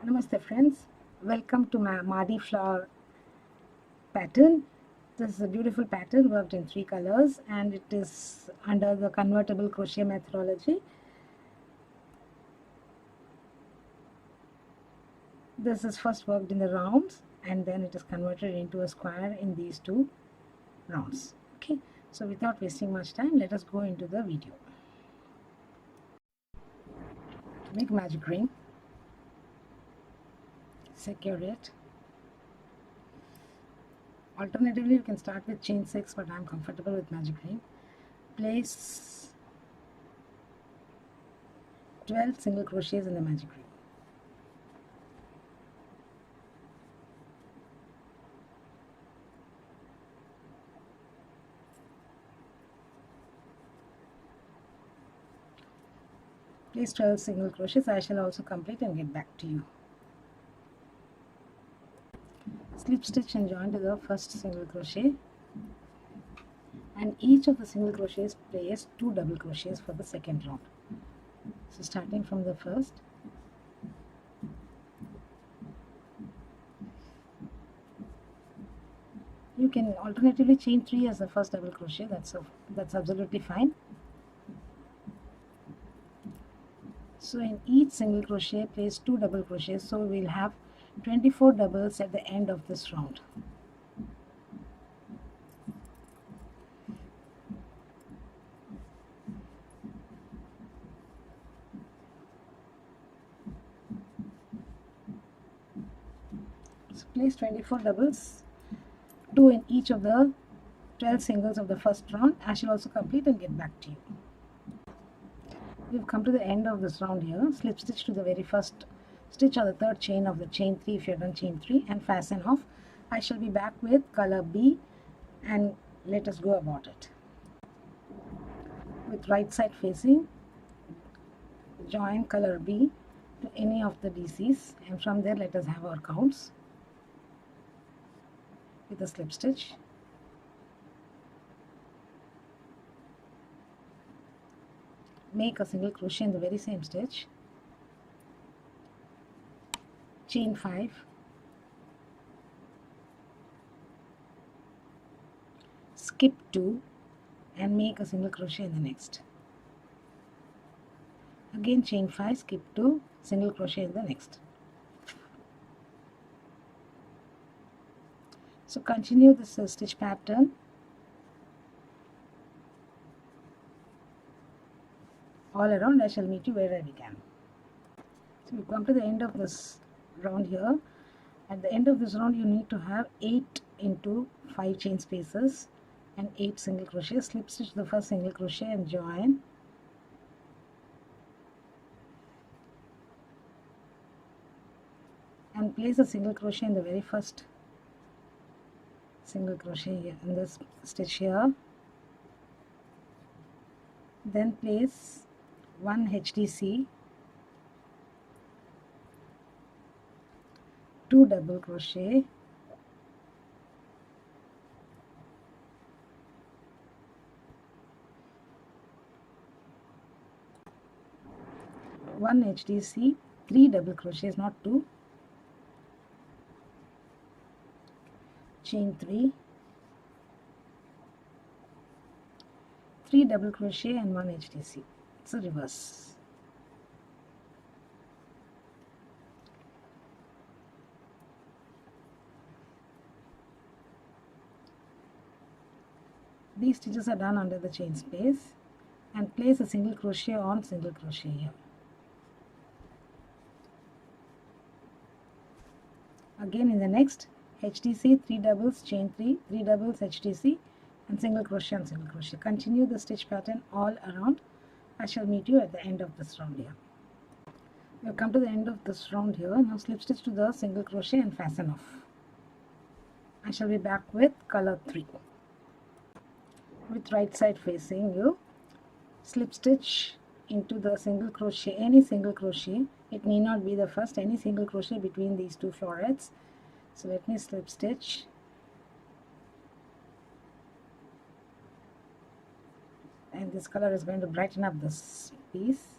Namaste friends, welcome to my Mardi flower pattern. This is a beautiful pattern worked in 3 colors and it is under the convertible crochet methodology. This is first worked in the rounds and then it is converted into a square in these 2 rounds. Okay, so without wasting much time, let us go into the video. To make magic ring, secure it. Alternatively, you can start with chain 6, but I am comfortable with magic ring. Place 12 single crochets in the magic ring. Place 12 single crochets. I shall also complete and get back to you. Slip stitch and join to the first single crochet, and each of the single crochets place 2 double crochets for the second round. So starting from the first, you can alternatively chain 3 as the first double crochet. That's absolutely fine. So in each single crochet place 2 double crochets, so we'll have 24 doubles at the end of this round. So place 24 doubles, 2 in each of the 12 singles of the first round. I shall also complete and get back to you. We've come to the end of this round here. Slip stitch to the very first stitch or the third chain of the chain 3 if you have done chain 3 and fasten off. I shall be back with color B and let us go about it. With right side facing, join color B to any of the DCs and from there let us have our counts with a slip stitch. Make a single crochet in the very same stitch, chain 5, skip 2 and make a single crochet in the next. Again chain 5, skip 2, single crochet in the next. So continue this stitch pattern all around. I shall meet you where I began. So we come to the end of this round here. At the end of this round you need to have 8 into 5 chain spaces and 8 single crochets. Slip stitch the first single crochet and join. And place a single crochet in the very first single crochet here in this stitch here. Then place 1 HDC, 2 double crochet, one HDC, 3 double crochets, not 2, chain 3, 3 double crochet and 1 HDC. It's a reverse. These stitches are done under the chain space and place a single crochet on single crochet here. Again in the next HDC, 3 doubles, chain 3, 3 doubles, HDC and single crochet on single crochet. Continue the stitch pattern all around. I shall meet you at the end of this round here. We have come to the end of this round here. Now slip stitch to the single crochet and fasten off. I shall be back with color 3. With right side facing you, slip stitch into the single crochet, any single crochet. It need not be the first, any single crochet between these 2 florets. So let me slip stitch and this color is going to brighten up this piece.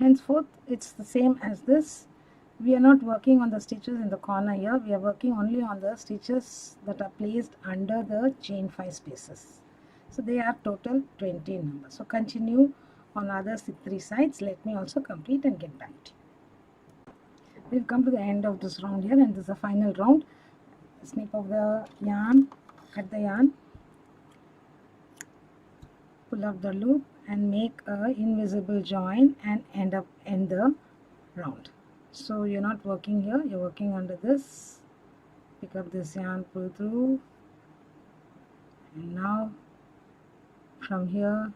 Henceforth it's the same as this. We are not working on the stitches in the corner here, we are working only on the stitches that are placed under the chain 5 spaces. So they are total 20 in number. So continue on other 3 sides. Let me also complete and get back to you. We've come to the end of this round here, and this is the final round. Snip of the yarn, cut the yarn, pull up the loop and make a invisible join and end the round. So you're not working here, you're working under this. Pick up this yarn, pull through, and now from here,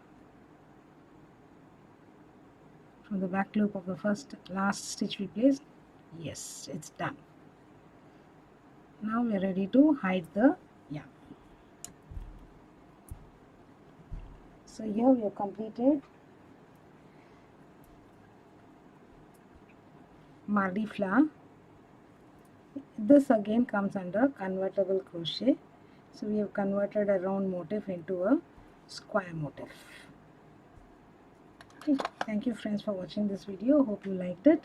from the back loop of the last stitch we placed, yes, it's done. Now we are ready to hide the yarn. So here we have completed Mardi flower. This again comes under convertible crochet. So we have converted a round motif into a square motif. Okay, thank you friends for watching this video. Hope you liked it.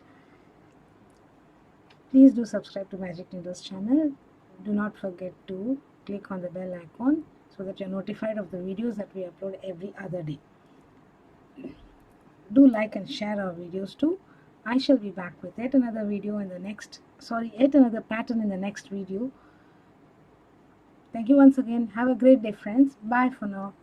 Please do subscribe to Magic Needles channel. Do not forget to click on the bell icon so that you're notified of the videos that we upload every other day. Do like and share our videos too. I shall be back with yet another pattern in the next video. Thank you once again. Have a great day friends. Bye for now.